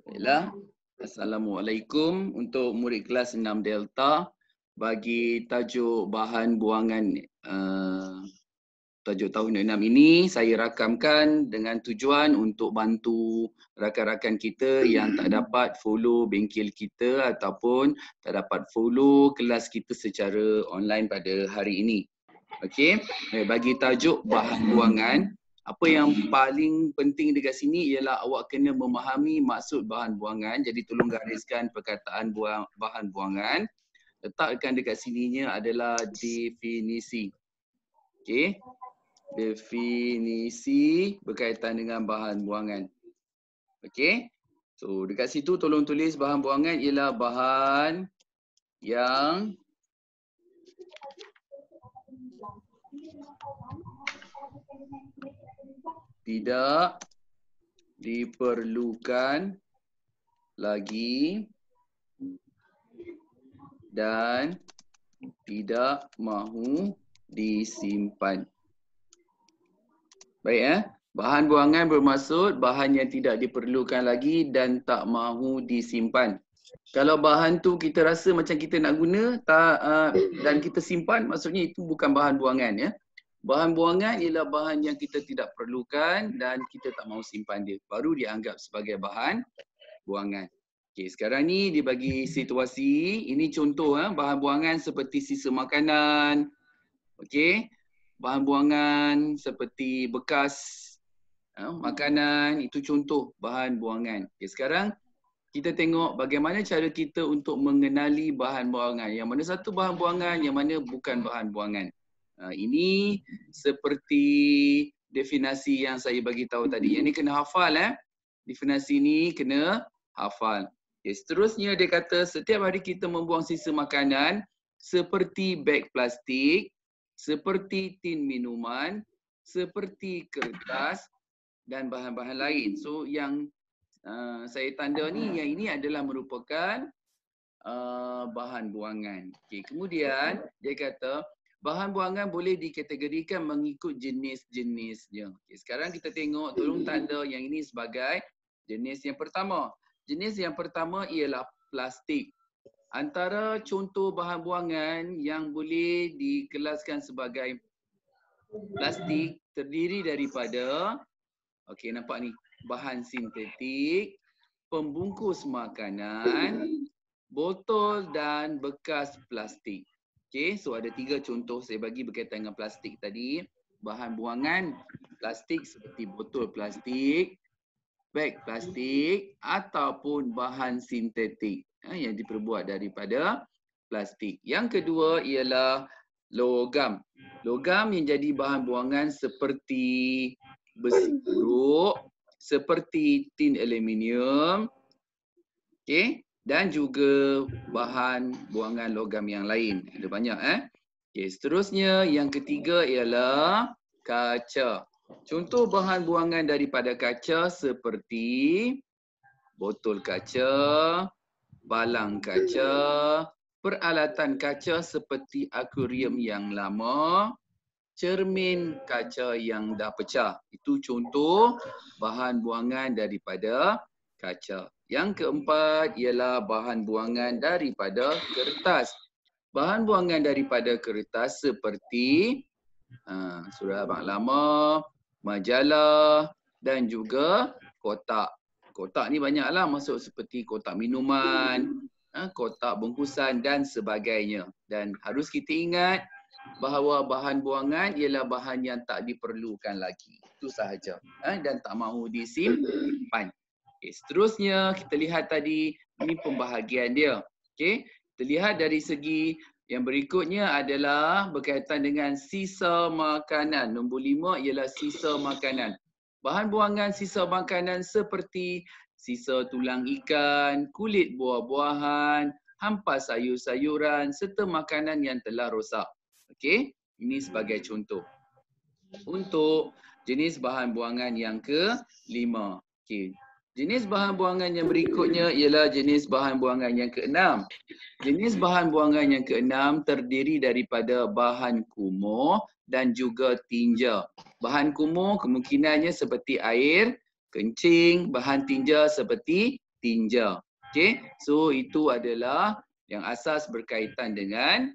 Baiklah. Assalamualaikum untuk murid kelas 6 Delta. Bagi tajuk bahan buangan tajuk tahun 6 ini, saya rakamkan dengan tujuan untuk bantu rakan-rakan kita yang tak dapat follow bengkel kita ataupun tak dapat follow kelas kita secara online pada hari ini. Okey, bagi tajuk bahan buangan, apa yang paling penting dekat sini ialah awak kena memahami maksud bahan buangan. Jadi tolong gariskan perkataan bahan buangan. Letakkan dekat sininya adalah definisi. Okey. Definisi berkaitan dengan bahan buangan. Okey. So dekat situ tolong tulis bahan buangan ialah bahan yang tidak diperlukan lagi dan tidak mahu disimpan. Baik bahan buangan bermaksud bahan yang tidak diperlukan lagi dan tak mahu disimpan. Kalau bahan tu kita rasa macam kita nak guna dan kita simpan, maksudnya itu bukan bahan buangan ya. Bahan buangan ialah bahan yang kita tidak perlukan dan kita tak mahu simpan dia. Baru dianggap sebagai bahan buangan. Okey, sekarang ni dia bagi situasi, ini contoh bahan buangan seperti sisa makanan. Okey. Bahan buangan seperti bekas makanan, itu contoh bahan buangan. Okey, sekarang kita tengok bagaimana cara kita untuk mengenali bahan buangan. Yang mana satu bahan buangan, yang mana bukan bahan buangan. Ini seperti definisi yang saya bagi tahu tadi. Yang ni kena hafal Definisi ni kena hafal. Okay, seterusnya dia kata setiap hari kita membuang sisa makanan seperti beg plastik, seperti tin minuman, seperti kertas dan bahan-bahan lain. So yang saya tanda ni, yang ini adalah merupakan bahan buangan. Okay, kemudian dia kata bahan buangan boleh dikategorikan mengikut jenis-jenisnya. Okay, sekarang kita tengok, tolong tanda yang ini sebagai jenis yang pertama. Jenis yang pertama ialah plastik. Antara contoh bahan buangan yang boleh dikelaskan sebagai plastik terdiri daripada, okey nampak ni, bahan sintetik, pembungkus makanan, botol dan bekas plastik. Okey, so ada 3 contoh saya bagi berkaitan dengan plastik tadi. Bahan buangan plastik seperti botol plastik, beg plastik ataupun bahan sintetik yang diperbuat daripada plastik. Yang kedua ialah logam. Logam yang jadi bahan buangan seperti besi buruk, seperti tin aluminium, okey, dan juga bahan buangan logam yang lain. Ada banyak Okey, seterusnya yang ketiga ialah kaca. Contoh bahan buangan daripada kaca seperti botol kaca, balang kaca, peralatan kaca seperti akuarium yang lama, cermin kaca yang dah pecah. Itu contoh bahan buangan daripada kaca. Yang keempat ialah bahan buangan daripada kertas. Bahan buangan daripada kertas seperti surat abang lama, majalah dan juga kotak. Kotak ni banyaklah, masuk seperti kotak minuman, kotak bungkusan dan sebagainya. Dan harus kita ingat bahawa bahan buangan ialah bahan yang tak diperlukan lagi. Itu sahaja. Dan tak mahu disimpan. Okay, seterusnya kita lihat tadi, ini pembahagian dia. Okay, kita lihat dari segi yang berikutnya adalah berkaitan dengan sisa makanan. Nombor 5 ialah sisa makanan. Bahan buangan sisa makanan seperti sisa tulang ikan, kulit buah-buahan, hampas sayur-sayuran serta makanan yang telah rosak. Okey, ini sebagai contoh. Untuk jenis bahan buangan yang ke-5. Okey. Jenis bahan buangan yang berikutnya ialah jenis bahan buangan yang ke-6. Jenis bahan buangan yang ke-6 terdiri daripada bahan kumuh dan juga tinja. Bahan kumuh kemungkinannya seperti air, kencing, bahan tinja seperti tinja. Okey, so itu adalah yang asas berkaitan dengan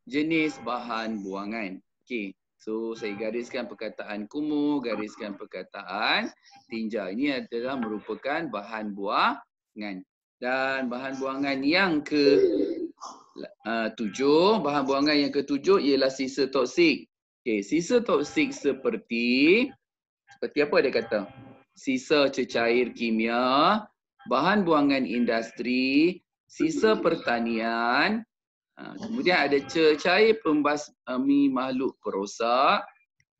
jenis bahan buangan. Okey, so saya gariskan perkataan kumuh, gariskan perkataan tinja. Ini adalah merupakan bahan buangan. Dan bahan buangan yang ke-7, bahan buangan yang ke-7 ialah sisa toksik. Okey, sisa toksik seperti apa dia kata? Sisa cecair kimia, bahan buangan industri, sisa pertanian, kemudian ada cecair pembasmi makhluk perosak,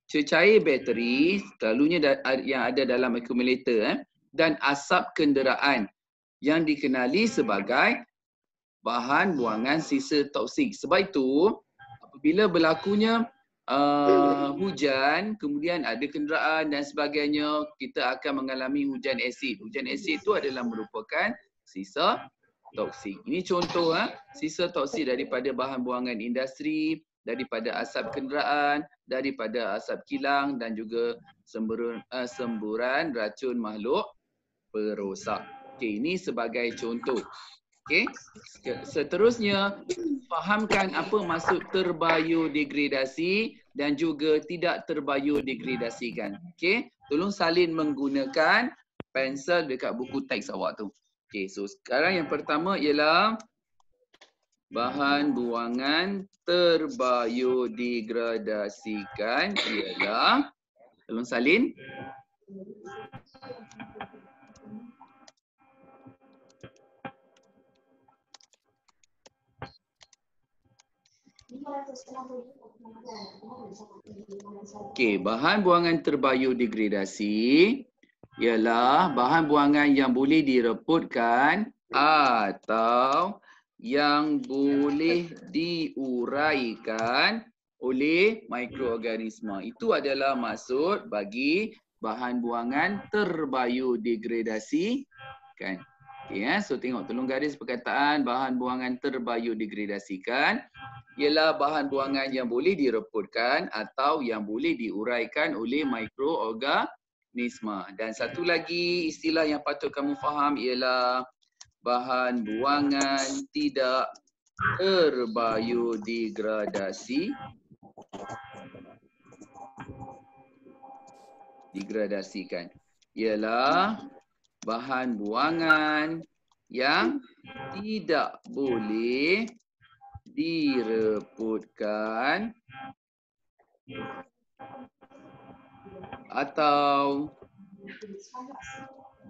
cecair bateri, selalunya yang ada dalam akumulator, dan asap kenderaan yang dikenali sebagai bahan buangan sisa toksik. Sebab itu, apabila berlakunya hujan, kemudian ada kenderaan dan sebagainya, kita akan mengalami hujan asid. Hujan asid itu adalah merupakan sisa toksik. Ini contoh sisa toksik daripada bahan buangan industri, daripada asap kenderaan, daripada asap kilang dan juga semburan racun makhluk perosak. Okey, ini sebagai contoh. Okey. Seterusnya, fahamkan apa maksud terbiodegradasi dan juga tidak terbiodegradasikan. Okey, tolong salin menggunakan pensel dekat buku teks awak tu. Okey, so sekarang yang pertama ialah bahan buangan terbiodegradasikan ialah, tolong salin. Okey, bahan buangan terbiodegradasi ialah bahan buangan yang boleh direputkan atau yang boleh diuraikan oleh mikroorganisma. Itu adalah maksud bagi bahan buangan terbiodegradasi kan. Okey, so tengok, tolong garis perkataan bahan buangan terbiodegradasikan ialah bahan buangan yang boleh direputkan atau yang boleh diuraikan oleh mikroorganisma. Dan satu lagi istilah yang patut kamu faham ialah bahan buangan tidak terbiodegradasi. Degradasikan ialah bahan buangan yang tidak boleh direputkan atau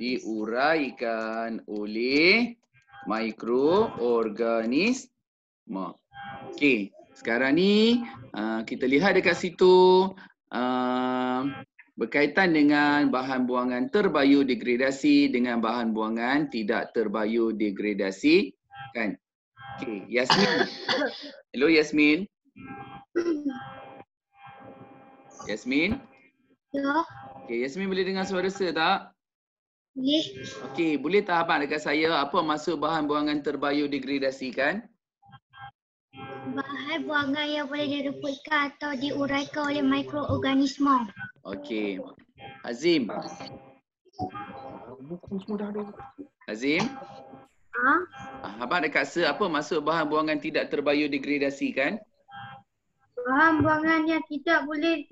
diuraikan oleh mikroorganisma. Okey, sekarang ni kita lihat dekat situ berkaitan dengan bahan buangan terbiodegradasi dengan bahan buangan tidak terbiodegradasi kan. Okey, Yasmin. Hello Yasmin. Yasmin? Ya. Okey, Yasmin boleh dengar suara saya tak? Boleh. Okey, boleh tak abang dekat saya apa maksud bahan buangan terbiodegradasi kan? Bahan buangan yang boleh direputkan atau diuraikan oleh mikroorganisma. Okey. Azim. Azim? Abang dekat saya apa maksud bahan buangan tidak terbiodegradasi kan? Bahan buangan yang tidak boleh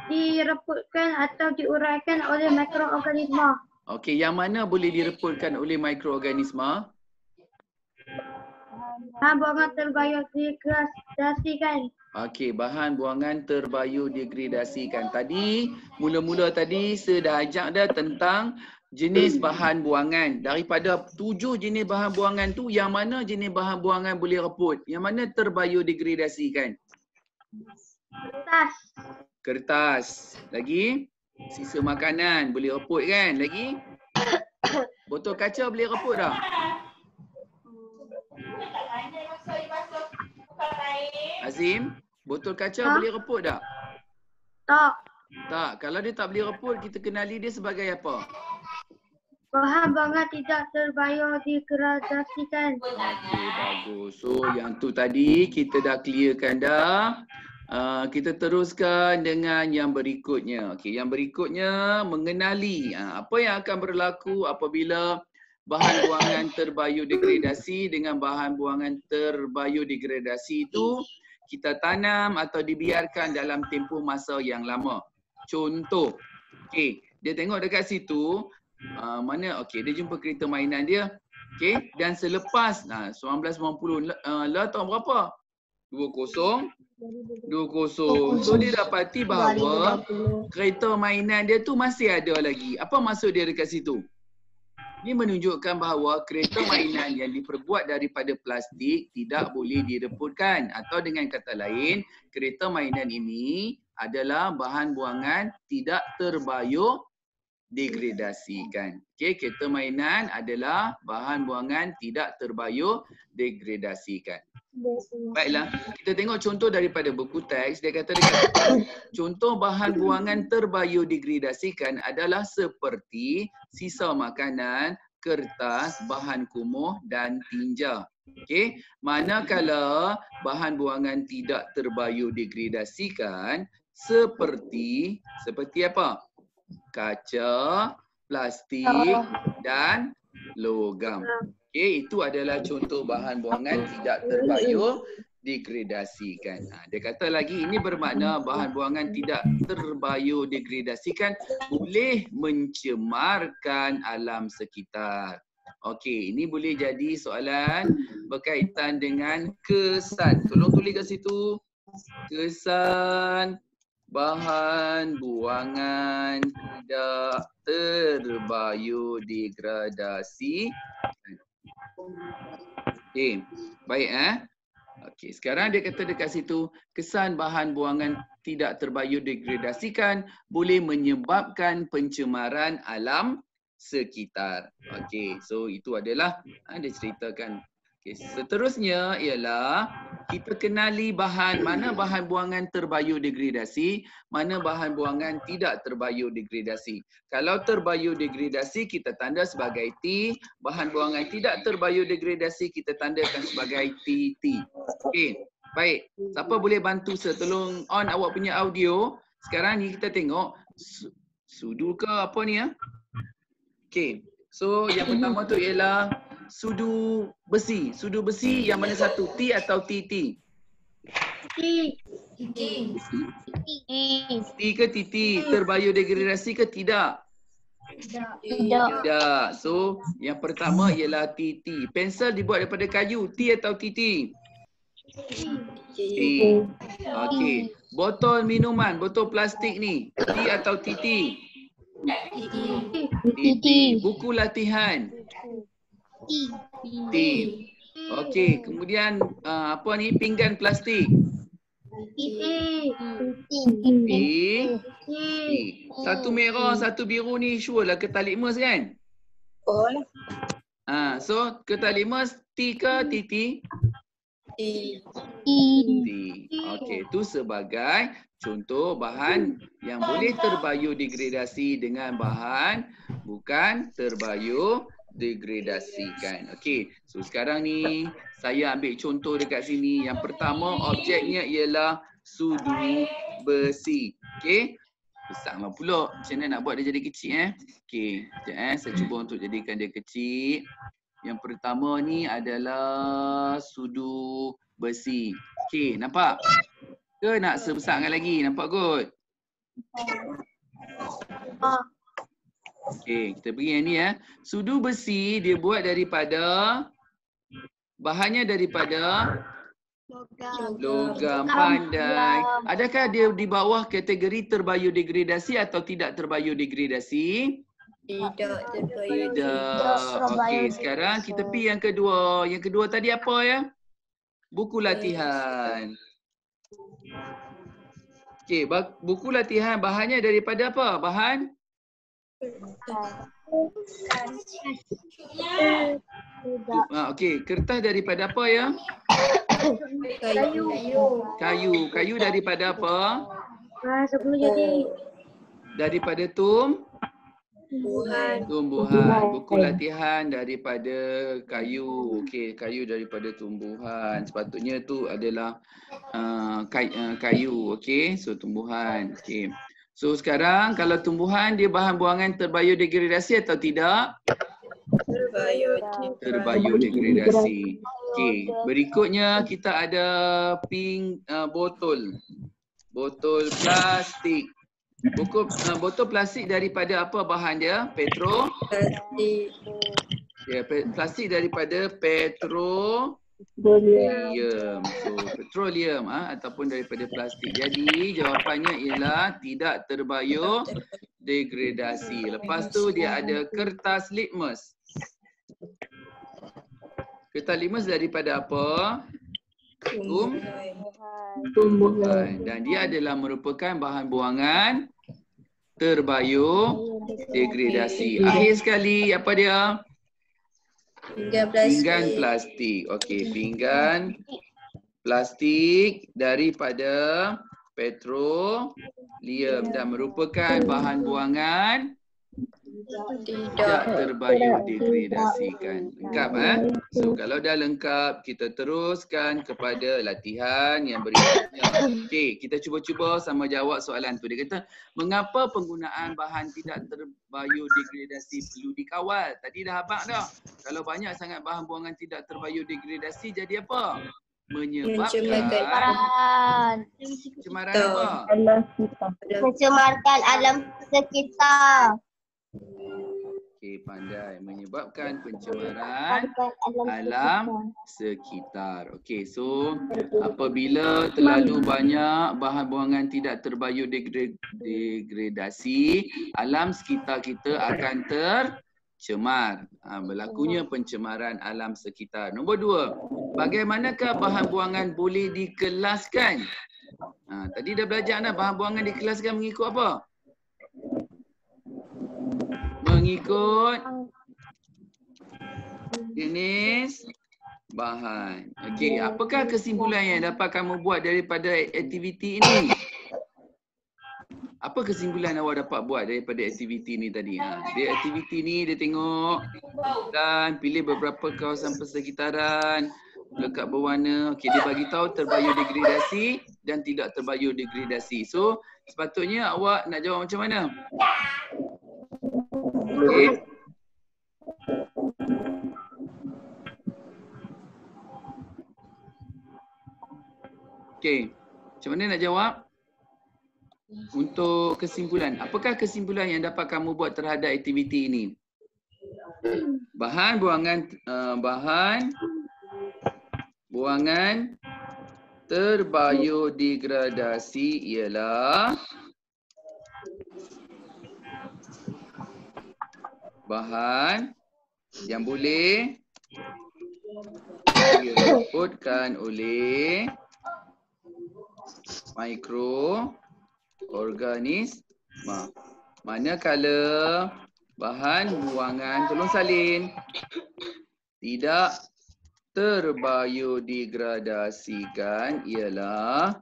direputkan atau diuraikan oleh mikroorganisma. Okey, yang mana boleh direputkan oleh mikroorganisma? Bahan buangan terbiodegradasikan. Okey, bahan buangan terbiodegradasikan. Tadi, mula-mula tadi saya dah ajak dah tentang jenis bahan buangan. Daripada 7 jenis bahan buangan tu, yang mana jenis bahan buangan boleh reput? Yang mana terbiodegradasikan? Kertas. Kertas. Lagi? Sisa makanan boleh reput kan? Lagi? Botol kaca boleh reput tak? Azim, botol kaca boleh reput tak? Tak. Tak. Kalau dia tak boleh reput, kita kenali dia sebagai apa? Bahan buangan tidak terbiodegradasikan. Okey, bagus. So, yang tu tadi kita dah clearkan dah. Kita teruskan dengan yang berikutnya. Okey, yang berikutnya mengenali apa yang akan berlaku apabila bahan buangan terbiodegradasi dengan bahan buangan terbiodegradasi itu kita tanam atau dibiarkan dalam tempoh masa yang lama. Contoh, okey, dia tengok dekat situ mana okey dia jumpa kereta mainan dia. Okey, dan selepas 1990 tahun berapa? 20. So dia dapati bahawa kereta mainan dia tu masih ada lagi. Apa maksud dia dekat situ? Ini menunjukkan bahawa kereta mainan yang diperbuat daripada plastik tidak boleh direbutkan. Atau dengan kata lain, kereta mainan ini adalah bahan buangan tidak terbiodegradasikan. Okey, kereta mainan adalah bahan buangan tidak terbiodegradasikan. Baiklah, kita tengok contoh daripada buku teks. Dia kata contoh bahan buangan terbiodegradasikan adalah seperti sisa makanan, kertas, bahan kumuh dan tinja. Okey, manakala bahan buangan tidak terbiodegradasikan seperti apa? Kaca, plastik dan logam. Okey, itu adalah contoh bahan buangan tidak terbiodegradasikan. Dia kata lagi ini bermakna bahan buangan tidak terbiodegradasikan boleh mencemarkan alam sekitar. Okey, ini boleh jadi soalan berkaitan dengan kesan. Tolong tulis kat situ. Kesan bahan buangan tidak terbiodegradasi. Okey, baik Okey, sekarang dia kata dekat situ kesan bahan buangan tidak terbiodegradasikan boleh menyebabkan pencemaran alam sekitar. Okey, so itu adalah dia ceritakan. Okey, seterusnya ialah kita kenali mana bahan buangan terbiodegradasi, mana bahan buangan tidak terbiodegradasi. Kalau terbiodegradasi kita tanda sebagai T, bahan buangan tidak terbiodegradasi kita tandakan sebagai TT. Okey, baik. Siapa boleh bantu saya tolong on awak punya audio. Sekarang ni kita tengok sudu ke apa ni Okey. So yang pertama tu ialah sudu besi. Sudu besi yang mana satu? T atau TT? T ke TT? Terbiodegradasi ke tidak? Tidak. So yang pertama ialah TT. Pensel dibuat daripada kayu. T atau TT? T. Okey. Botol minuman, botol plastik ni. T atau TT? TT. Buku latihan? T. Okey, kemudian apa ni pinggan plastik? T. Satu merah, satu biru ni sure lah kertas litmus kan? So kertas litmus T ke TT? T. Okey, itu sebagai contoh bahan yang boleh terbiodegradasi dengan bahan bukan terbiodegradasikan. Okey, so sekarang ni saya ambil contoh dekat sini. Yang pertama objeknya ialah sudu besi. Okey, besar pula. Macam mana nak buat dia jadi kecil Okey, sekejap saya cuba untuk jadikan dia kecil. Yang pertama ni adalah sudu besi. Okey, nampak? Ke nak sebesarkan lagi? Nampak kot? Okey, kita pergi yang ni Sudu besi dia buat daripada bahannya daripada logam pandai. Adakah dia di bawah kategori terbiodegradasi atau tidak terbiodegradasi? Tidak Okey, sekarang kita pergi yang kedua. Yang kedua tadi apa Buku latihan. Okey, buku latihan bahannya daripada apa? Bahan? Okey, kertas daripada apa Kayu. Kayu daripada apa? Sebelum jadi. Daripada Tumbuhan. Buku latihan daripada kayu. Okey, kayu daripada tumbuhan. Sepatutnya tu adalah kayu. Okey, so tumbuhan. Okey. So sekarang kalau tumbuhan dia bahan buangan terbiodegradasi atau tidak? Terbiodegradasi. Okey, berikutnya kita ada botol. Botol plastik. Botol plastik daripada apa bahan dia? Plastik. Ya, plastik daripada petroleum. So, petroleum ataupun daripada plastik. Jadi, jawapannya ialah tidak terbiodegradasi. Lepas tu dia ada kertas litmus. Kertas litmus daripada apa? Tumbuhan. Dan dia adalah merupakan bahan buangan terbiodegradasi. Akhir sekali, apa dia? Pinggan plastik. Okey, pinggan plastik daripada petroleum dan merupakan bahan buangan tidak terbiodegradasikan. Lengkap So kalau dah lengkap, kita teruskan kepada latihan yang berikutnya. Okey, kita cuba-cuba sama jawab soalan tu. Dia kata, mengapa penggunaan bahan tidak terbiodegradasi perlu dikawal? Tadi dah abang dah. Kalau banyak sangat bahan buangan tidak terbiodegradasi jadi apa? Menyebabkan pencemaran apa? Mencemarkan alam sekitar. Okey, pandai. Menyebabkan pencemaran alam sekitar. Okey, so apabila terlalu banyak bahan buangan tidak terbiodegradasi, alam sekitar kita akan tercemar. Berlakunya pencemaran alam sekitar. Nombor 2, bagaimanakah bahan buangan boleh dikelaskan? Tadi dah belajar dah, bahan buangan dikelaskan mengikut apa? Mengikut jenis bahan. Okey, apakah kesimpulan yang dapat kamu buat daripada aktiviti ini? Apa kesimpulan awak dapat buat daripada aktiviti ni tadi? Dia aktiviti ni dia tengok dan pilih beberapa kawasan persekitaran, lekat berwarna. Okey, dia bagi tahu terbiodegradasi dan tidak terbiodegradasi. So, sepatutnya awak nak jawab macam mana? Okey. Okey. Macam mana nak jawab? Untuk kesimpulan. Apakah kesimpulan yang dapat kamu buat terhadap aktiviti ini? Bahan buangan terbiodegradasi ialah bahan yang boleh direpotkan oleh mikroorganisma. Manakala bahan buangan, tolong salin, tidak terbiodegradasikan ialah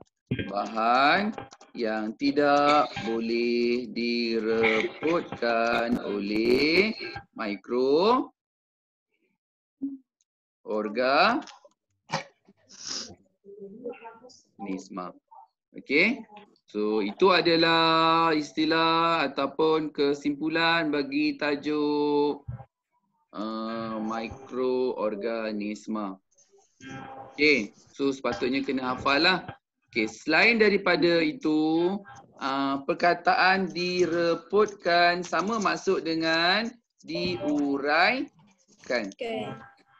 bahan yang tidak boleh direpotkan oleh mikroorganisma. Okey. So itu adalah istilah ataupun kesimpulan bagi tajuk mikroorganisma. Okey, so sepatutnya kena hafal lah. Okey, selain daripada itu, perkataan direpotkan sama maksud dengan diuraikan.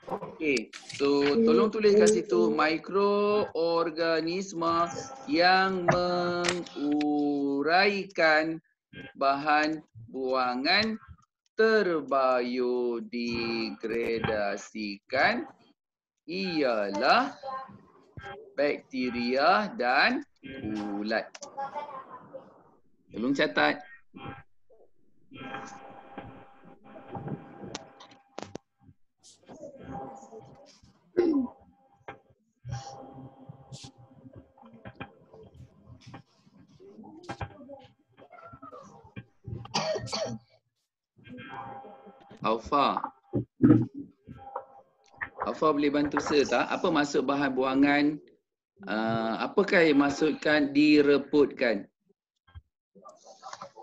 Okey, so tolong tulis kat situ mikroorganisma yang menguraikan bahan buangan terbiodegradasikan ialah bakteria dan ulat. Tolong catat. Aufa. Aufa boleh bantu saya tak? Apa maksud bahan buangan? Apakah yang maksudkan direputkan?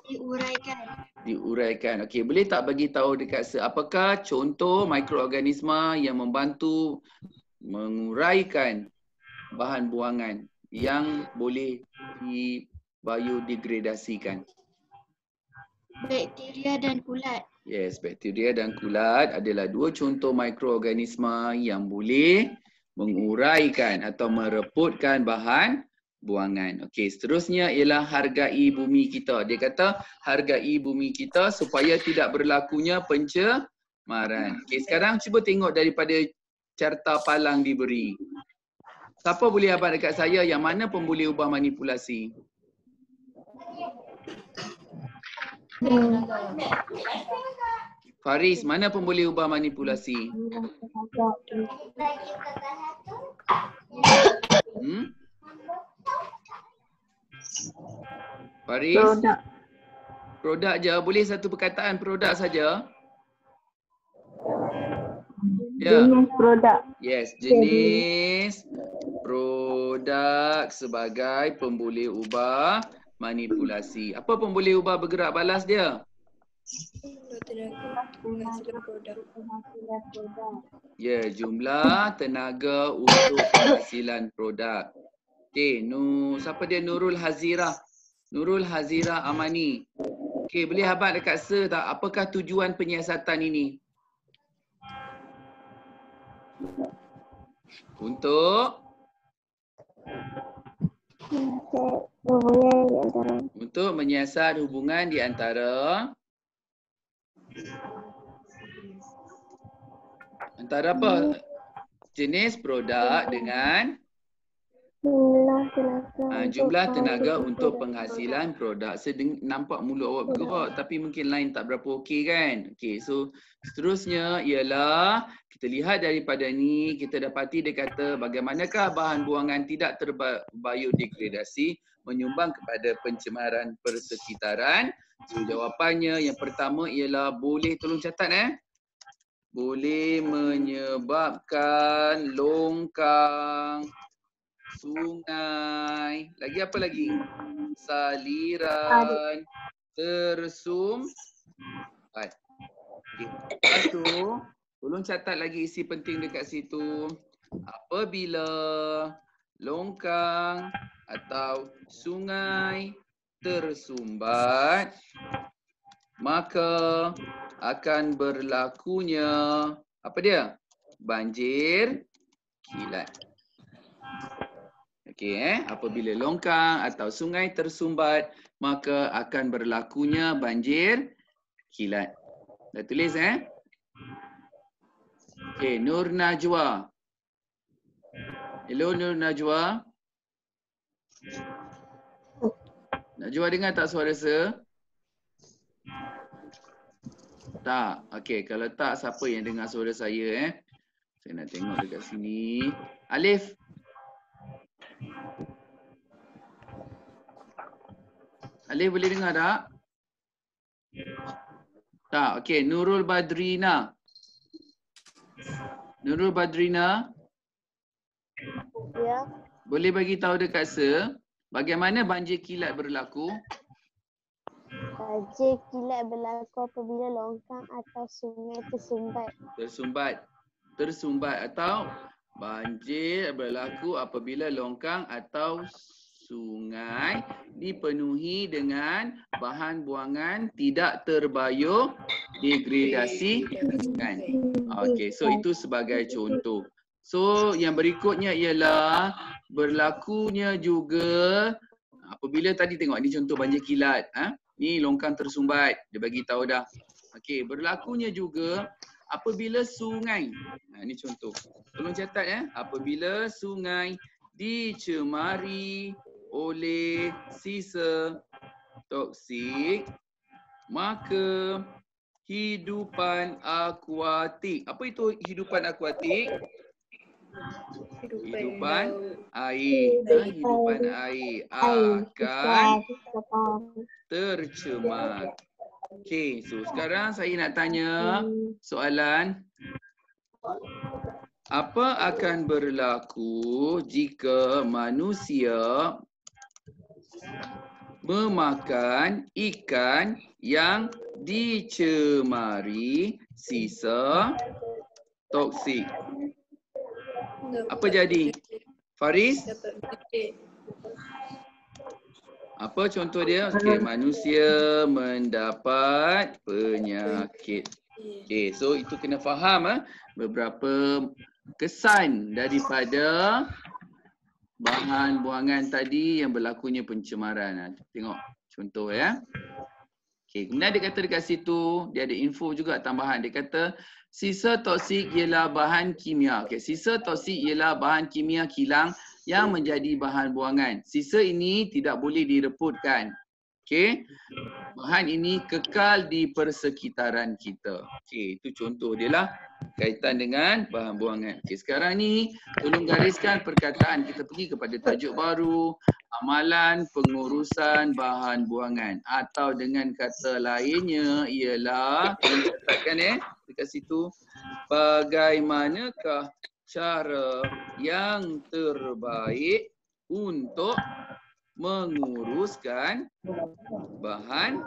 Diuraikan. Diuraikan. Okey, boleh tak bagi tahu dekat saya apakah contoh mikroorganisma yang membantu menguraikan bahan buangan yang boleh dibiodegradasikan? Bakteria dan kulat. Yes, bakteria dan kulat adalah dua contoh mikroorganisma yang boleh menguraikan atau mereputkan bahan buangan. Okey, seterusnya ialah hargai bumi kita. Dia kata hargai bumi kita supaya tidak berlakunya pencemaran. Okey, sekarang cuba tengok daripada carta palang diberi. Siapa boleh abang dekat saya yang mana pun boleh ubah manipulasi? Faris, mana pun boleh ubah manipulasi? Faris? Produk je. Boleh satu perkataan produk saja? Ya. Jenis produk. Yes, jenis produk sebagai pemboleh ubah manipulasi. Apa pemboleh ubah bergerak balas dia? Ya, jumlah tenaga untuk penghasilan produk. Okey, siapa dia? Nurul Hazirah. Nurul Hazirah Amani. Okey, boleh abang dekat saya tak? Apakah tujuan penyiasatan ini? Untuk menyiasat hubungan di antara apa? Jenis produk dengan jumlah tenaga untuk penghasilan produk. Saya nampak mulut awak bergerak tapi mungkin lain tak berapa okey kan? Okey, so seterusnya ialah kita lihat daripada ni kita dapati dia kata bagaimanakah bahan buangan tidak terbiodegradasi menyumbang kepada pencemaran persekitaran. So jawapannya yang pertama ialah boleh, tolong catat boleh menyebabkan longkang sungai, lagi apa lagi? Saliran tersumbat. Lepas tu, tolong catat lagi isi penting dekat situ. Apabila longkang atau sungai tersumbat, maka akan berlakunya apa dia? Banjir kilat. Okey, apabila longkang atau sungai tersumbat, maka akan berlakunya banjir kilat. Dah tulis Okey, Nur Najwa. Hello Nur Najwa. Najwa dengar tak suara saya? Tak. Okey, kalau tak siapa yang dengar suara saya Saya nak tengok dekat sini. Alif. Alif boleh dengar tak? Tak. Okey, Nurul Badrina. Nurul Badrina. Ya. Boleh bagi tahu dekat saya bagaimana banjir kilat berlaku? Banjir kilat berlaku apabila longkang atau sungai tersumbat. Tersumbat atau banjir berlaku apabila longkang atau sungai dipenuhi dengan bahan buangan tidak terbiodegradasi. Okey, so itu sebagai contoh. So yang berikutnya ialah berlakunya juga apabila tadi tengok ni contoh banjir kilat, ni longkang tersumbat, dia bagi tahu dah. Okey, berlakunya juga apabila sungai, ni contoh. Tolong catat apabila sungai dicemari oleh sisa toksik, maka hidupan akuatik. Apa itu hidupan akuatik? Hidupan air. Hidupan air akan tercemar. Okey, so sekarang saya nak tanya soalan. Apa akan berlaku jika manusia memakan ikan yang dicemari sisa toksik? Apa jadi? Faris? Dapat penyakit. Apa contoh dia? Okey, manusia mendapat penyakit. Okey, so itu kena faham beberapa kesan daripada bahan buangan tadi yang berlakunya pencemaran. Tengok contoh ya. Okey, kemudian dia kata dekat situ, dia ada info juga tambahan. Dia kata sisa toksik ialah bahan kimia. Okey, sisa toksik ialah bahan kimia kilang yang menjadi bahan buangan. Sisa ini tidak boleh direputkan. Okey. Bahan ini kekal di persekitaran kita. Okey, itu contoh dia lah kaitan dengan bahan buangan. Okey, sekarang ni tolong gariskan perkataan. Kita pergi kepada tajuk baru, amalan pengurusan bahan buangan, atau dengan kata lainnya ialah, tolong catatkan dekat situ, bagaimanakah cara yang terbaik untuk menguruskan bahan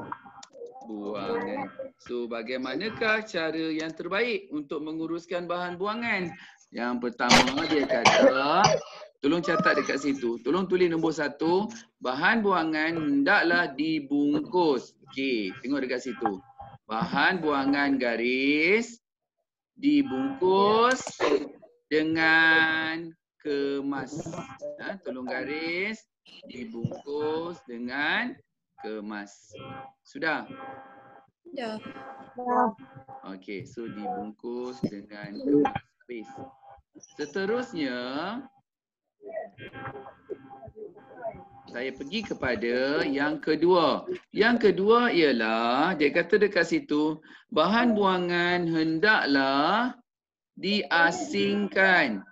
buangan. So, bagaimanakah cara yang terbaik untuk menguruskan bahan buangan? Yang pertama dia kata, tolong catat dekat situ. Tolong tulis nombor 1, bahan buangan hendaklah dibungkus. Okey, tengok dekat situ. Bahan buangan garis dibungkus dengan kemas. Tolong garis dibungkus dengan kemas. Sudah? Dah. Okey, so dibungkus dengan kemas. Habis. Seterusnya saya pergi kepada yang kedua. Yang kedua ialah dia kata dekat situ, bahan buangan hendaklah diasingkan.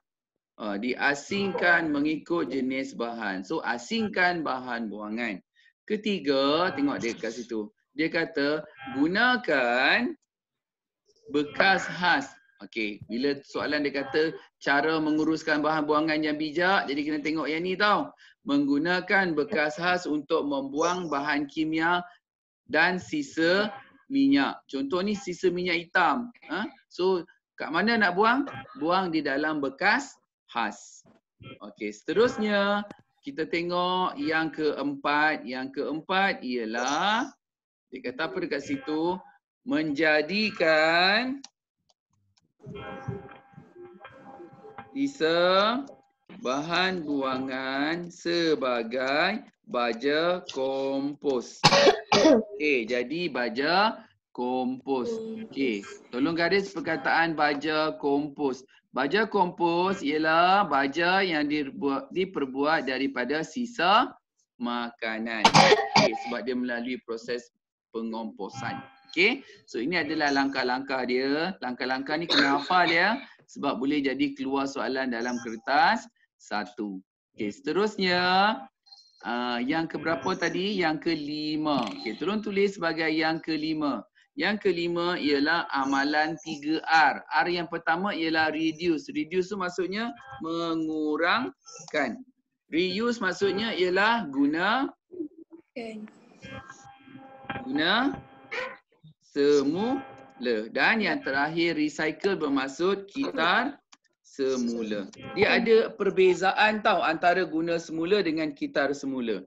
Diasingkan mengikut jenis bahan. So asingkan bahan buangan. Ketiga, tengok dia kat situ. Dia kata gunakan bekas khas. Okey, bila soalan dia kata cara menguruskan bahan buangan yang bijak, jadi kena tengok yang ni tau. Menggunakan bekas khas untuk membuang bahan kimia dan sisa minyak. Contoh ni sisa minyak hitam. So kat mana nak buang? Buang di dalam bekas khas. Okey, seterusnya kita tengok yang keempat. Yang keempat ialah dia kata apa dekat situ? Menjadikan sisa bahan buangan sebagai baja kompos. Okey, jadi baja kompos. Okey, tolong garis perkataan baja kompos. Baja kompos ialah baja yang diperbuat daripada sisa makanan. Okey, sebab dia melalui proses pengomposan. Okey, so ini adalah langkah-langkah dia. Langkah-langkah ni kena hafal dia sebab boleh jadi keluar soalan dalam kertas 1. Okey, seterusnya yang keberapa tadi? Yang kelima. Okey, tolong tulis sebagai yang kelima. Yang kelima ialah amalan 3R. R yang pertama ialah reduce. Reduce tu maksudnya mengurangkan. Reuse maksudnya ialah guna semula. Dan yang terakhir recycle bermaksud kitar semula. Dia ada perbezaan tau antara guna semula dengan kitar semula.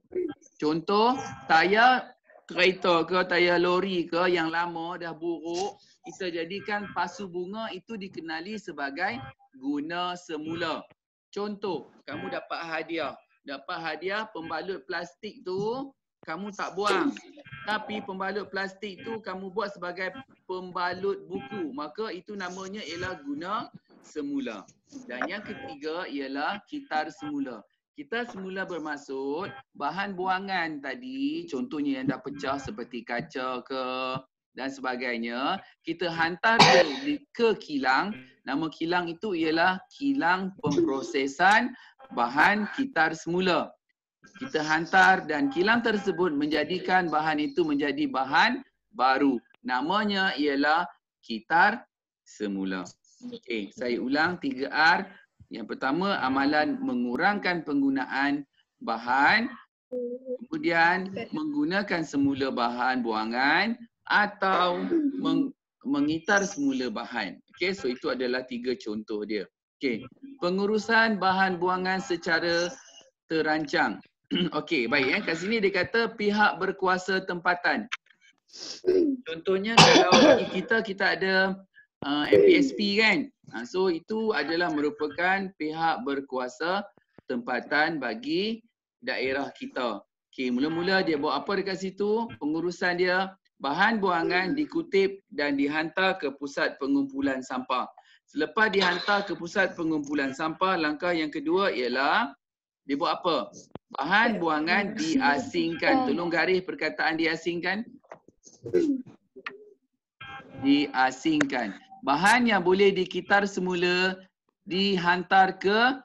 Contoh, tayar kereta ke tayar lori ke yang lama dah buruk, kita jadikan pasu bunga, itu dikenali sebagai guna semula. Contoh, kamu dapat hadiah. Dapat hadiah pembalut plastik tu kamu tak buang. Tapi pembalut plastik tu kamu buat sebagai pembalut buku. Maka itu namanya ialah guna semula. Dan yang ketiga ialah kitar semula. Kitar semula bermaksud bahan buangan tadi, contohnya yang dah pecah seperti kaca ke dan sebagainya, kita hantar ke kilang. Nama kilang itu ialah kilang pemprosesan bahan kitar semula. Kita hantar dan kilang tersebut menjadikan bahan itu menjadi bahan baru. Namanya ialah kitar semula. Okey, saya ulang 3R. Yang pertama, amalan mengurangkan penggunaan bahan. Kemudian menggunakan semula bahan buangan atau mengitar semula bahan. Okey, so itu adalah 3 contoh dia. Okey, pengurusan bahan buangan secara terancang. Okey, baik kat sini dia kata pihak berkuasa tempatan. Contohnya kalau bagi kita ada MPSP kan. So itu adalah merupakan pihak berkuasa tempatan bagi daerah kita. Okey, mula-mula dia buat apa dekat situ? Pengurusan dia, bahan buangan dikutip dan dihantar ke pusat pengumpulan sampah. Selepas dihantar ke pusat pengumpulan sampah, langkah yang kedua ialah dia buat apa? Bahan buangan diasingkan. Tolong garis perkataan diasingkan. Diasingkan. Bahan yang boleh dikitar semula dihantar ke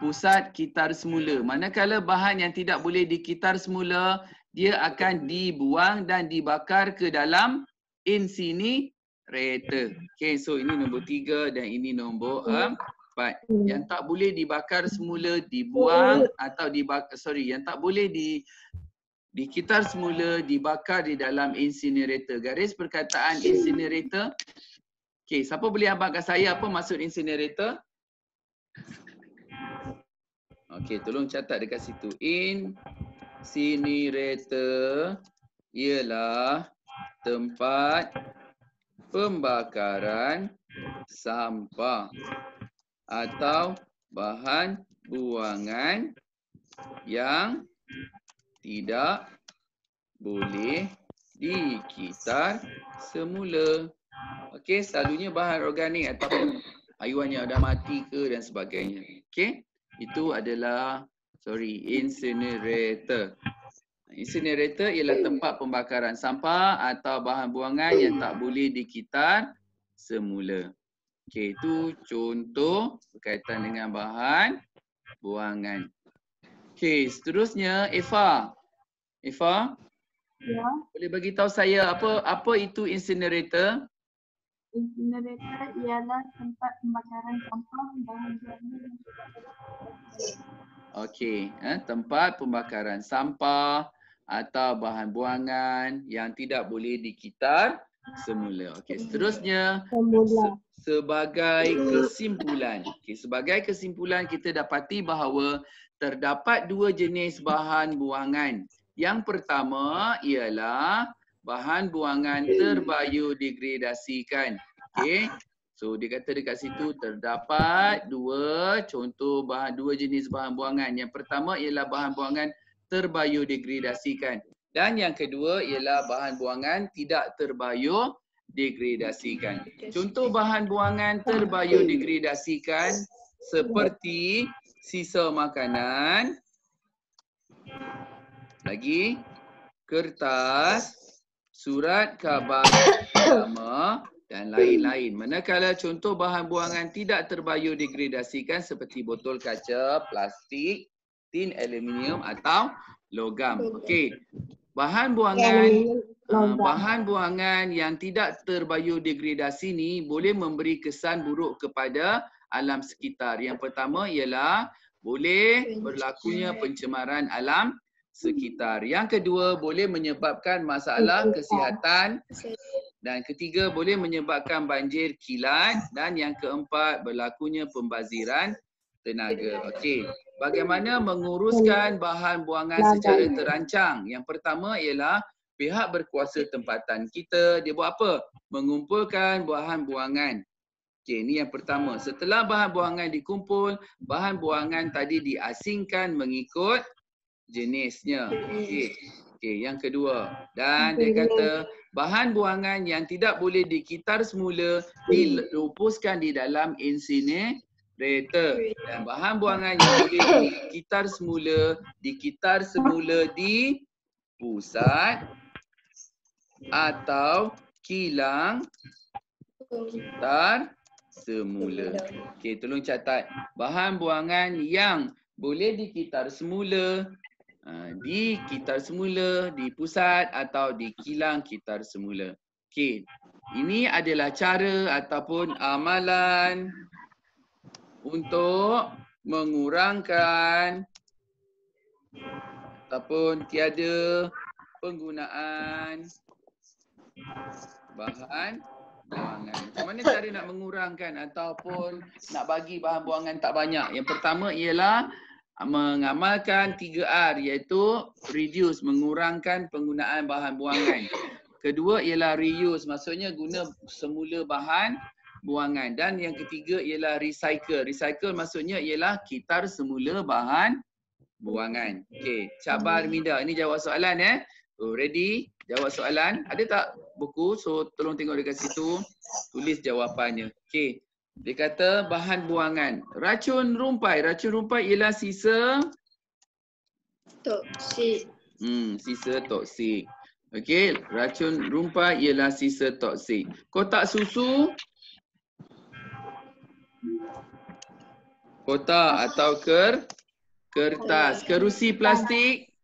pusat kitar semula. Manakala bahan yang tidak boleh dikitar semula, dia akan dibuang dan dibakar ke dalam incinerator. Okay, so ini nombor 3 dan ini nombor 4. Yang tak boleh dibakar semula dibuang atau yang tak boleh dikitar semula dibakar di dalam incinerator. Garis perkataan incinerator. Okay, siapa boleh abang kat saya apa maksud incinerator? Okey, tolong catat dekat situ. Incinerator ialah tempat pembakaran sampah atau bahan buangan yang tidak boleh dikitar semula. Okey, selalunya bahan organik ataupun haiwan yang dah mati ke dan sebagainya. Okey. Itu adalah incinerator. Incinerator ialah tempat pembakaran sampah atau bahan buangan yang tak boleh dikitar semula. Okey, itu contoh berkaitan dengan bahan buangan. Okey, seterusnya Eva. Eva? Ya. Boleh bagi tahu saya apa itu incinerator? Incinerator ialah tempat pembakaran sampah bahan buangan. Okey, tempat pembakaran sampah atau bahan buangan yang tidak boleh dikitar semula. Okey, seterusnya sebagai kesimpulan. Okey, sebagai kesimpulan kita dapati bahawa terdapat 2 jenis bahan buangan. Yang pertama ialah bahan buangan terbiodegradasikan. Okey. So dia kata dekat situ terdapat 2 contoh dua jenis bahan buangan. Yang pertama ialah bahan buangan terbiodegradasikan dan yang kedua ialah bahan buangan tidak terbiodegradasikan. Contoh bahan buangan terbiodegradasikan seperti sisa makanan, lagi kertas, surat khabar utama dan lain-lain. Manakala contoh bahan buangan tidak terbiodegradasikan seperti botol kaca, plastik, tin aluminium atau logam. Okey. Bahan buangan yang tidak terbiodegradasi ni boleh memberi kesan buruk kepada alam sekitar. Yang pertama ialah boleh berlakunya pencemaran alam sekitar. Yang kedua boleh menyebabkan masalah kesihatan. Dan ketiga boleh menyebabkan banjir kilat dan yang keempat berlakunya pembaziran tenaga. Okey, bagaimana menguruskan bahan buangan secara terancang? Yang pertama ialah pihak berkuasa tempatan kita dia buat apa? Mengumpulkan bahan buangan. Okey, ini yang pertama. Setelah bahan buangan dikumpul, bahan buangan tadi diasingkan mengikut jenisnya. Okey. Okey, yang kedua. Dan dia kata bahan buangan yang tidak boleh dikitar semula dilupuskan di dalam incinerator. Dan bahan buangan yang boleh dikitar semula di pusat atau kilang kitar semula. Okey, tolong catat. Bahan buangan yang boleh dikitar semula Di kitar semula, di pusat atau di kilang kitar semula. Okey. Ini adalah cara ataupun amalan untuk mengurangkan ataupun tiada penggunaan bahan buangan. Macam mana cara nak mengurangkan ataupun nak bagi bahan buangan tak banyak? Yang pertama ialah mengamalkan 3R iaitu reduce, mengurangkan penggunaan bahan buangan. Kedua ialah reuse, maksudnya guna semula bahan buangan. Dan yang ketiga ialah recycle. Recycle maksudnya ialah kitar semula bahan buangan. Okey, Cabar Minda, ini jawab soalan ready? Jawab soalan. Ada tak buku? So tolong tengok dekat situ. Tulis jawapannya. Okey. Dia kata bahan buangan. Racun rumpai. Racun rumpai ialah sisa Toksik. sisa toksik. Okey, racun rumpai ialah sisa toksik. Kotak susu, kotak atau kertas. Kerusi plastik,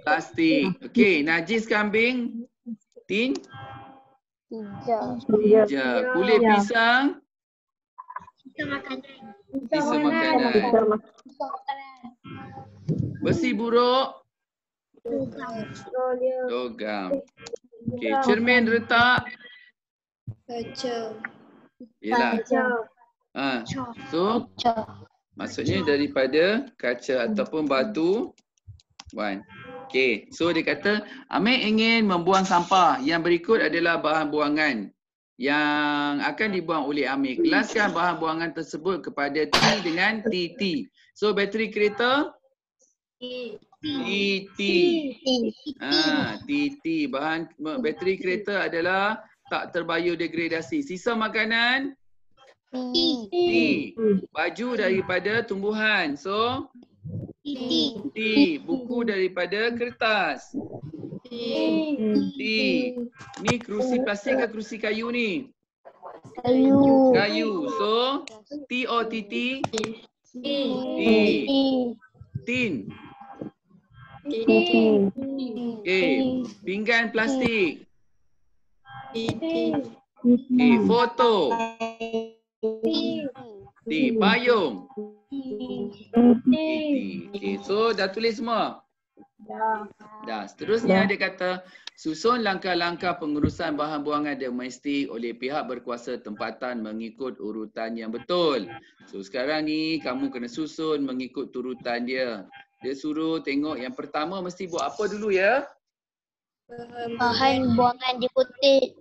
plastik. Okey, najis kambing, tin, 3. kulit pisang, Kita makanan. sisa makanan. Besi buruk, logam. Okey, cermin retak, Kaca. ialah. So maksudnya daripada kaca ataupun batu. Okey, so dia kata Amir ingin membuang sampah. Yang berikut adalah bahan buangan yang akan dibuang oleh Amir. Kelaskan bahan buangan tersebut kepada T dengan TT. So bateri kereta TT. TT. Bahan bateri kereta adalah tak terbiodegradasi. Sisa makanan T. Baju daripada tumbuhan. So T. Buku daripada kertas. T. Ni kerusi plastik ke kerusi kayu ni? Kayu. So T O T T. T. Tin. Okay. Pinggan plastik. Okay. Foto. T. Payung. Okay. So dah tulis semua? Dah. Seterusnya dia kata susun langkah-langkah pengurusan bahan buangan domestik oleh pihak berkuasa tempatan mengikut urutan yang betul. So sekarang ni kamu kena susun mengikut urutan dia. Dia suruh tengok yang pertama mesti buat apa dulu ya? Bahan buangan dikutip.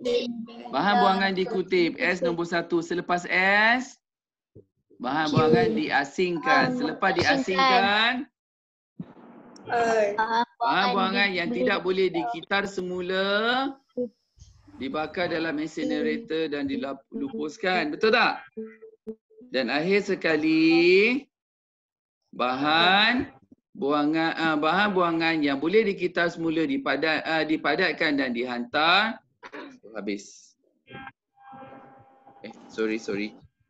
Bahan buangan dikutip. S nombor 1. Selepas S, bahan buangan diasingkan. Selepas diasingkan, bahan buangan yang tidak boleh dikitar semula dibakar dalam incinerator dan dilupuskan. Betul tak? Dan akhir sekali, bahan buangan yang boleh dikitar semula dipadatkan dan dihantar. Habis. Sorry.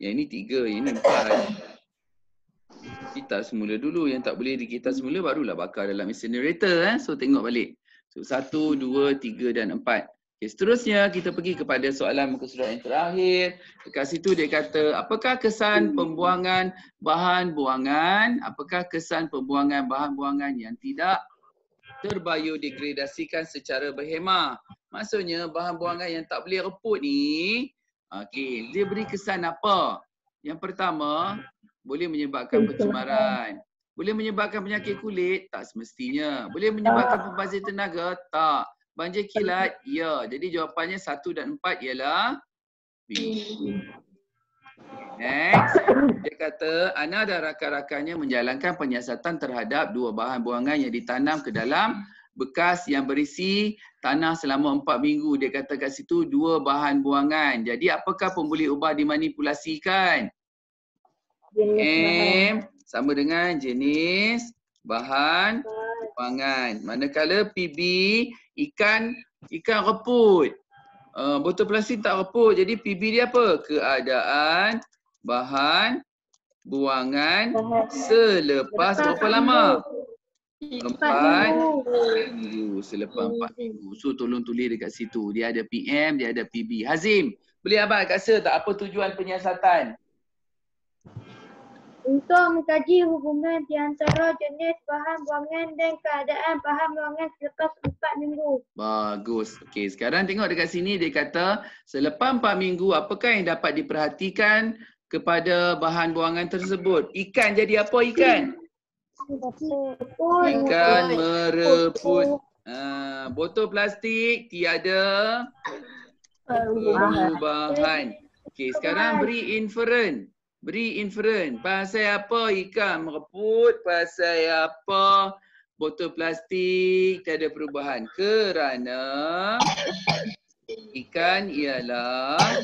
Yang ini 3, yang ini 4. Kitar semula dulu. Yang tak boleh dikitar semula barulah bakar dalam incinerator. So tengok balik. So 1, 2, 3 dan 4. Okay, seterusnya kita pergi kepada soalan muka surat yang terakhir. Dekat situ dia kata, apakah kesan pembuangan bahan buangan? Apakah kesan pembuangan bahan buangan yang tidak terbiodegradasikan secara berhemah? Maksudnya bahan buangan yang tak boleh reput ni, okey, dia beri kesan apa? Yang pertama, boleh menyebabkan pencemaran. Boleh menyebabkan penyakit kulit? Tak semestinya. Boleh menyebabkan pembazir tenaga? Tak. Banjir kilat? Ya. Jadi jawapannya 1 dan 4 ialah B. Next. Dia kata, Ana dan rakan-rakannya menjalankan penyiasatan terhadap 2 bahan buangan yang ditanam ke dalam bekas yang berisi tanah selama 4 minggu. Dia kata kat situ 2 bahan buangan. Jadi apakah pembuli ubah dimanipulasikan? M sama dengan jenis bahan buangan. Manakala PB ikan reput. Botol plastik tak reput. Jadi PB dia apa? Keadaan bahan buangan selepas berapa lama? 4 minggu. Selepas 4 minggu. So tolong tulis dekat situ. Dia ada PM, dia ada PB. Hazim, boleh abang kata tak apa tujuan penyiasatan? Untuk mengkaji hubungan di antara jenis bahan buangan dan keadaan bahan buangan selepas 4 minggu. Bagus. Okey, sekarang tengok dekat sini dia kata selepas 4 minggu apakah yang dapat diperhatikan kepada bahan buangan tersebut? Ikan jadi apa ikan? Ikan mereput. Botol plastik tiada perubahan. Okey, sekarang beri inferen. Beri inferen. Pasal apa ikan mereput? Pasal apa botol plastik tiada perubahan? Kerana ikan ialah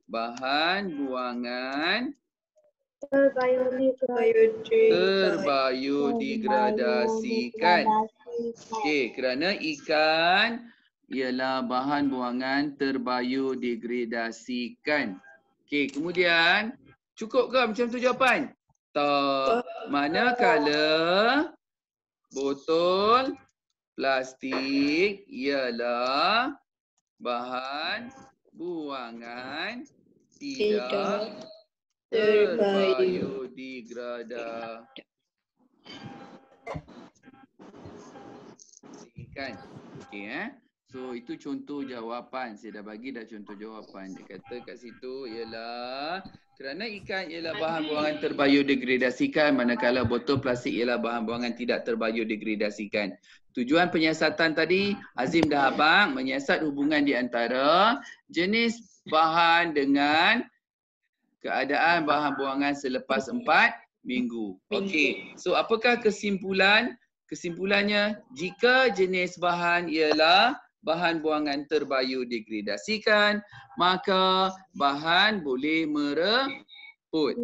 bahan buangan terbiodegradasikan. Okey, kerana ikan ialah bahan buangan terbiodegradasikan. Okey, kemudian cukup ke macam tu jawapan? Tak. Manakala botol plastik ialah bahan buangan tidak terbiodegradasikan. Okey So itu contoh jawapan. Saya dah bagi dah contoh jawapan. Dia kata kat situ ialah kerana ikan ialah bahan buangan terbiodegradasikan manakala botol plastik ialah bahan buangan tidak terbiodegradasikan. Tujuan penyiasatan tadi Azim dah abang menyiasat hubungan di antara jenis bahan dengan keadaan bahan buangan selepas 4 minggu. Okey. So apakah kesimpulan? Kesimpulannya jika jenis bahan ialah bahan buangan terbiodegradasikan, maka bahan boleh mereput.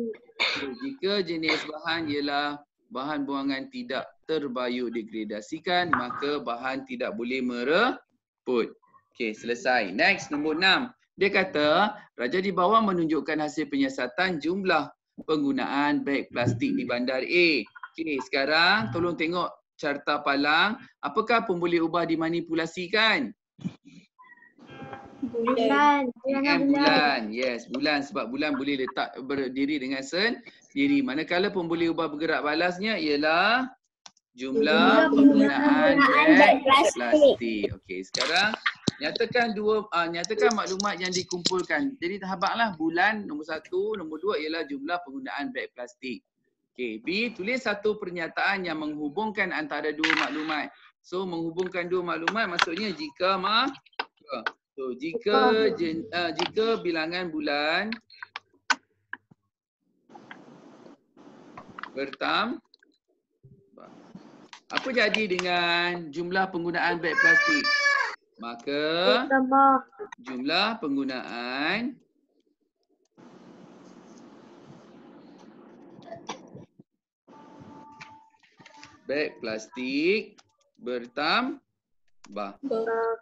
Jika jenis bahan ialah bahan buangan tidak terbiodegradasikan, maka bahan tidak boleh mereput. Okey, selesai. Next, nombor 6. Dia kata, raja di bawah menunjukkan hasil penyiasatan jumlah penggunaan beg plastik di bandar A. Okey, sekarang tolong tengok carta palang. Apakah pun boleh ubah dimanipulasikan? Bulan. Bulan. Yes, bulan. Sebab bulan boleh letak berdiri dengan sendiri. Manakala pun boleh ubah bergerak balasnya ialah jumlah penggunaan beg plastik. Okey, sekarang nyatakan nyatakan maklumat yang dikumpulkan. Jadi habaqlah bulan nombor 1, nombor 2 ialah jumlah penggunaan beg plastik. Okey, B, tulis satu pernyataan yang menghubungkan antara dua maklumat. So menghubungkan dua maklumat maksudnya jika jika bilangan bulan bertambah, apa jadi dengan jumlah penggunaan beg plastik? Maka jumlah penggunaan beg plastik bertambah.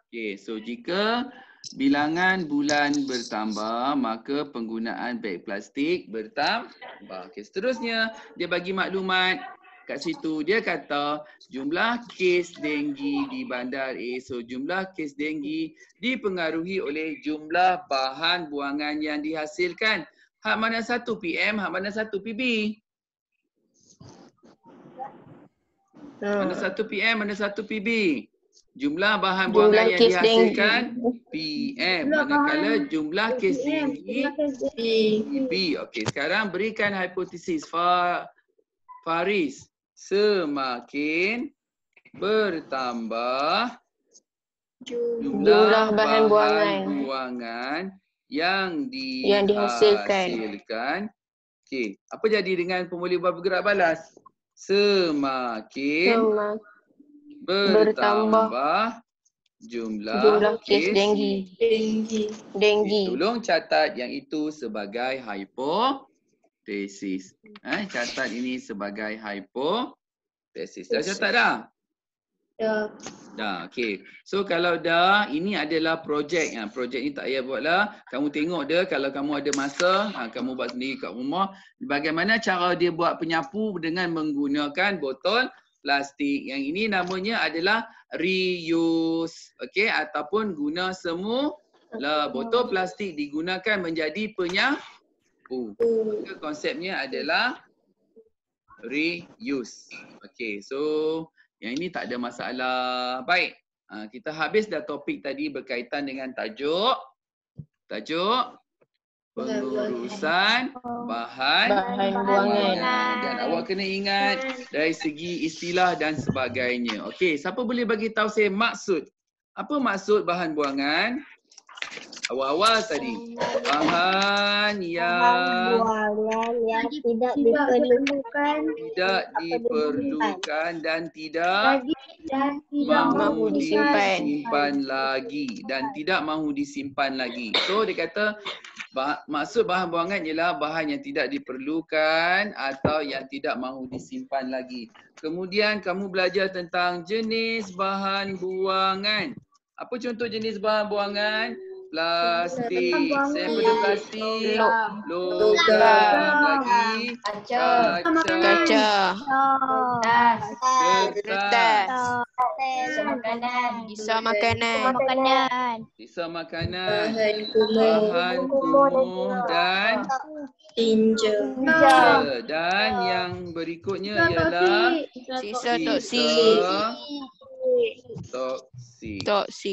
Okey, so jika bilangan bulan bertambah, maka penggunaan beg plastik bertambah. Okey, seterusnya dia bagi maklumat kat situ. Dia kata jumlah kes denggi di bandar A. So jumlah kes denggi dipengaruhi oleh jumlah bahan buangan yang dihasilkan. Hak mana satu PM, hak mana satu PB? Mana satu PM, mana satu PB? Jumlah bahan buangan yang dihasilkan PM. Manakala jumlah kes denggi PB. Okey, sekarang berikan hipotesis Faris. Semakin bertambah jumlah bahan buangan yang dihasilkan. Okey, apa jadi dengan pemboleh buah bergerak balas? Semakin bertambah jumlah kes denggi. Tolong catat yang itu sebagai hipotesis. Catat ini sebagai hipotesis. Dah catat dah? Dah, okey. So kalau dah, ini adalah projek. Projek ni tak payah buatlah. Kamu tengok dia kalau kamu ada masa, kamu buat sendiri kat rumah. Bagaimana cara dia buat penyapu dengan menggunakan botol plastik. Yang ini namanya adalah reuse. Okey, ataupun guna semula. Botol plastik digunakan menjadi penyapu. Maka konsepnya adalah reuse. Okey, so yang ini tak ada masalah. Baik, kita habis dah topik tadi berkaitan dengan tajuk pengurusan bahan buangan. Dan awak kena ingat dari segi istilah dan sebagainya. Okey, siapa boleh bagi tahu saya maksud? Apa maksud bahan buangan? Awal-awal tadi. Bahan yang tidak diperlukan dan tidak mahu disimpan lagi. So dia kata maksud bahan buangan ialah bahan yang tidak diperlukan atau yang tidak mahu disimpan lagi. Kemudian kamu belajar tentang jenis bahan buangan. Apa contoh jenis bahan buangan? Plastik, sampel plastik, logam, lagi kaca, Kaca. kertas, Sisa makanan. sisa makanan, bahan kumuh dan tinja. dan yang berikutnya ialah Sisa toksik.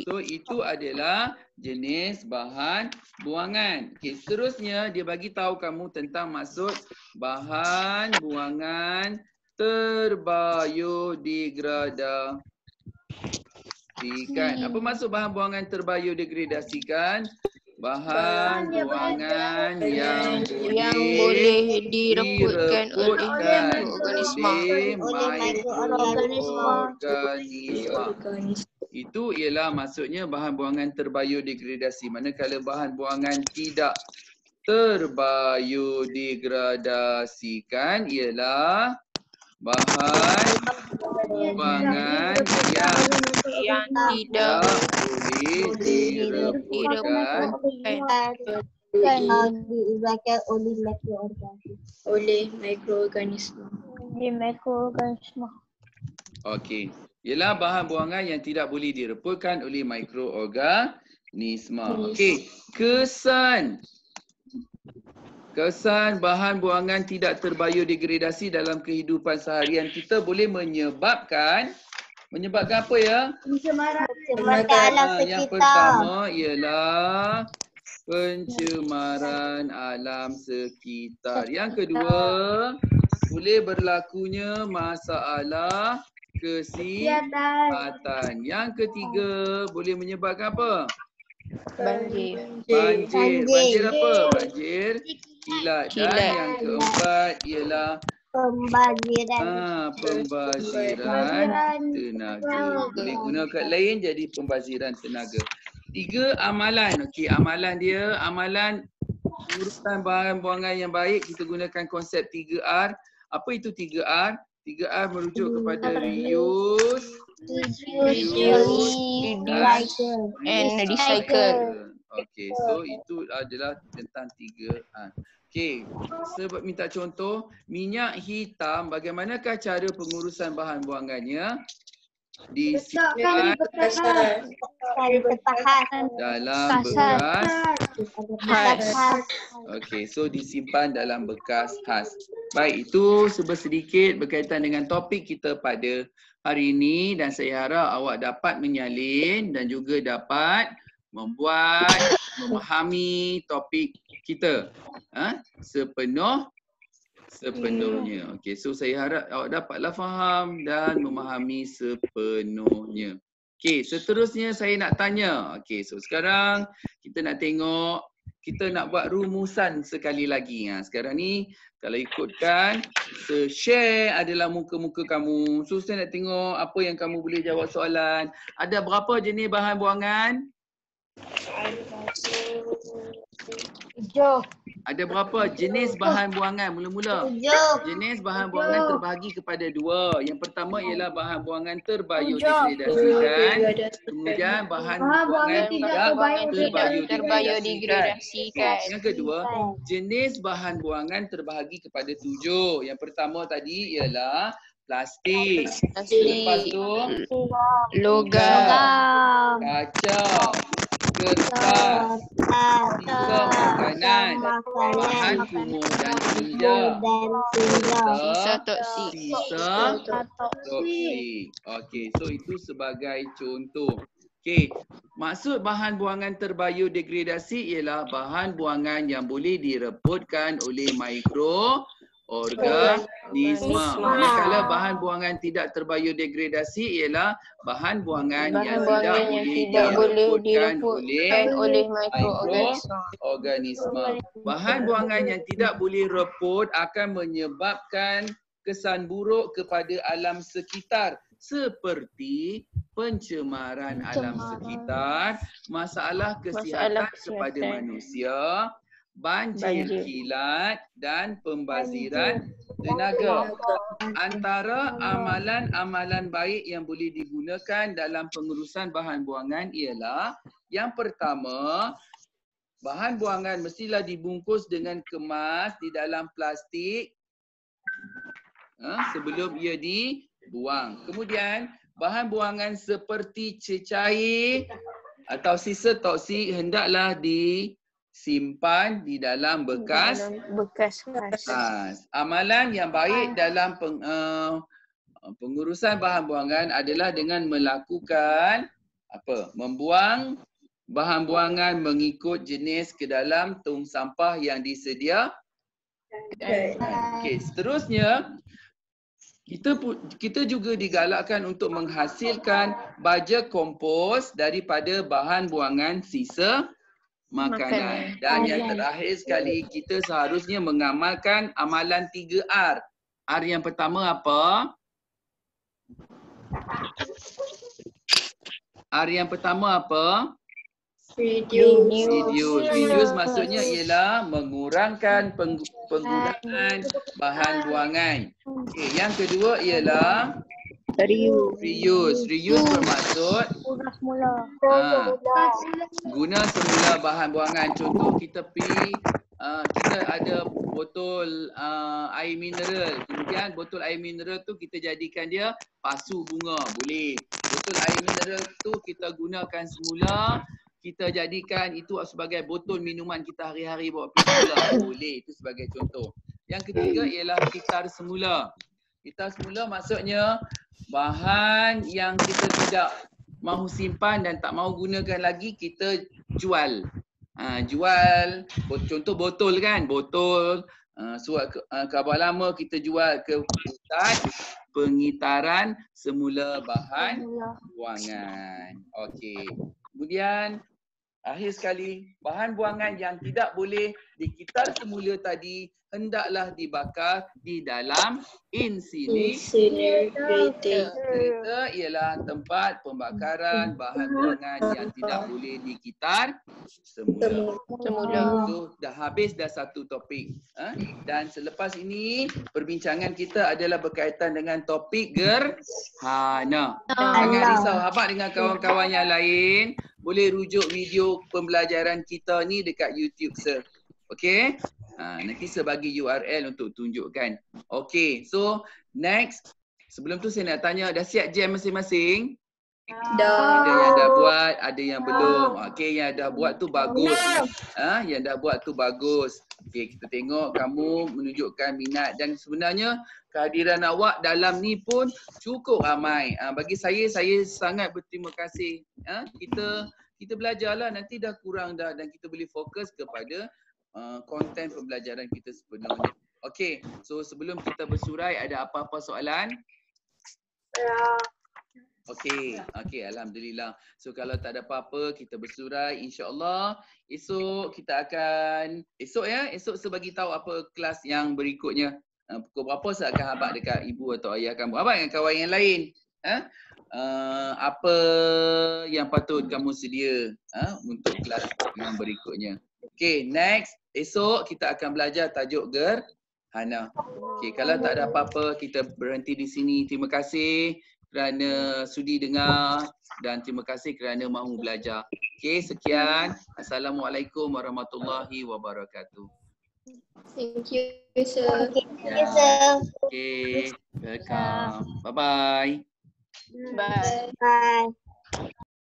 So itu adalah jenis bahan buangan. Okey, seterusnya dia bagi tahu kamu tentang maksud bahan buangan terbiodegradasikan. Apa maksud bahan buangan terbiodegradasikan? Bahan buangan yang boleh direputkan oleh mikroorganisma. Itu ialah maksudnya bahan buangan terbiodegradasi. Manakala bahan buangan tidak terbiodegradasikan ialah bahan buangan yang tidak boleh direputkan oleh mikroorganisma. Okey. Ialah bahan buangan yang tidak boleh direputkan oleh mikroorganisma. Okey. Kesan bahan buangan tidak terbiodegradasi dalam kehidupan seharian kita boleh menyebabkan apa ya? Yang pertama ialah pencemaran alam sekitar. Yang kedua, boleh berlakunya masalah kesihatan. Yang ketiga, boleh menyebabkan apa? Banjir. Banjir apa? Banjir kilat. Dan yang keempat ialah pembaziran tenaga. Boleh guna kat lain jadi pembaziran tenaga. 3 amalan. Okey, amalan urusan bahan buangan yang baik, kita gunakan konsep 3R. Apa itu 3R? 3R merujuk kepada reuse, and recycle. Okey, so itu adalah tentang 3R. Okey, sebab minta contoh, minyak hitam, bagaimanakah cara pengurusan bahan buangannya? Disimpan dalam bekas khas. Okey, so disimpan dalam bekas khas. Baik, itu sedikit berkaitan dengan topik kita pada hari ini dan saya harap awak dapat menyalin dan juga dapat memahami topik kita sepenuhnya. Okey, so saya harap awak dapatlah faham dan memahami sepenuhnya. Okey, seterusnya saya nak tanya. Okey, so sekarang kita nak tengok, kita nak buat rumusan sekali lagi. Sekarang ni kalau ikutkan, share adalah muka-muka kamu. So saya nak tengok apa yang kamu boleh jawab soalan. Ada berapa jenis bahan buangan? Hijau. Ada berapa jenis bahan buangan mula-mula? Jenis bahan buangan terbahagi kepada dua. Yang pertama ialah bahan buangan terbiodegradasikan. Kemudian bahan buangan tidak terbiodegradasikan. Yang kedua, jenis bahan buangan terbahagi kepada 7. Yang pertama tadi ialah plastik. Lepas tu Logam. kaca, kertas, sisa makanan, bahan kumuh dan tinja, Sisa toksik. sisa toksik. Okey, so itu sebagai contoh. Okey, maksud bahan buangan terbiodegradasi ialah bahan buangan yang boleh direputkan oleh mikroorganisme. Manakala bahan buangan tidak terbiodegradasi ialah bahan buangan yang tidak boleh direputkan oleh mikroorganisme. Bahan buangan yang tidak boleh reput akan menyebabkan kesan buruk kepada alam sekitar seperti pencemaran alam sekitar, masalah kesihatan kepada manusia, banjir kilat dan pembaziran tenaga. Antara amalan-amalan baik yang boleh digunakan dalam pengurusan bahan buangan ialah yang pertama, bahan buangan mestilah dibungkus dengan kemas di dalam plastik sebelum ia dibuang. Kemudian, bahan buangan seperti cecair atau sisa toksik hendaklah disimpan di dalam bekas kas. Amalan yang baik dalam pengurusan bahan buangan adalah dengan melakukan membuang bahan buangan mengikut jenis ke dalam tong sampah yang disediakan. Okey, seterusnya kita juga digalakkan untuk menghasilkan baja kompos daripada bahan buangan sisa makanan. Dan yang terakhir sekali, kita seharusnya mengamalkan amalan 3R. R yang pertama apa? R yang pertama apa? Reduce maksudnya ialah mengurangkan penggunaan bahan buangan. Okay, yang kedua ialah reuse. Reuse bermaksud guna semula bahan buangan. Contoh kita ada botol air mineral. Kemudian botol air mineral tu kita jadikan dia pasu bunga. Boleh. Botol air mineral tu kita gunakan semula. Kita jadikan itu sebagai botol minuman kita hari-hari bawa pergi sekolah. Boleh, itu sebagai contoh. Yang ketiga ialah kitar semula. Kitar semula maksudnya bahan yang kita tidak mahu simpan dan tak mahu gunakan lagi, kita jual. Jual, contoh botol kan, botol surat khabar lama kita jual ke pusat pengitaran semula bahan buangan. Okey. Kemudian akhir sekali, bahan buangan yang tidak boleh dikitar semula tadi hendaklah dibakar di dalam incinerator. Ialah tempat pembakaran bahan buangan yang tidak boleh dikitar semula. So, dah habis dah satu topik. Dan selepas ini, perbincangan kita adalah berkaitan dengan topik gerhana. Jangan risau, Habak dengan kawan-kawan yang lain boleh rujuk video pembelajaran kita ni dekat YouTube, sir. Okey? Nanti saya bagi URL untuk tunjukkan. Okey, so next. Sebelum tu saya nak tanya, dah siap jam masing-masing? Dah. Ada yang dah buat, ada yang belum. Okey, yang dah buat tu bagus. Yang dah buat tu bagus. Okey, kita tengok kamu menunjukkan minat dan sebenarnya kehadiran awak dalam ni pun cukup ramai. Bagi saya sangat berterima kasih. Kita belajarlah, nanti dah kurang dah dan kita boleh fokus kepada konten pembelajaran kita sebenarnya. Okey, so sebelum kita bersurai, ada apa-apa soalan? Okey, alhamdulillah. So kalau tak ada apa-apa, kita bersurai, insya-Allah esok kita akan esok saya bagi tahu apa kelas yang berikutnya. Pukul berapa saya akan habaq dekat ibu atau ayah kamu. Habaq dengan kawan yang lain. apa yang patut kamu sedia untuk kelas yang berikutnya. Okay, next. Esok kita akan belajar tajuk gerhana. Okay, kalau tak ada apa-apa, kita berhenti di sini. Terima kasih kerana sudi dengar dan terima kasih kerana mahu belajar. Okay, sekian. Assalamualaikum warahmatullahi wabarakatuh. Thank you, sir. Okay, welcome. Bye-bye. Bye. Bye.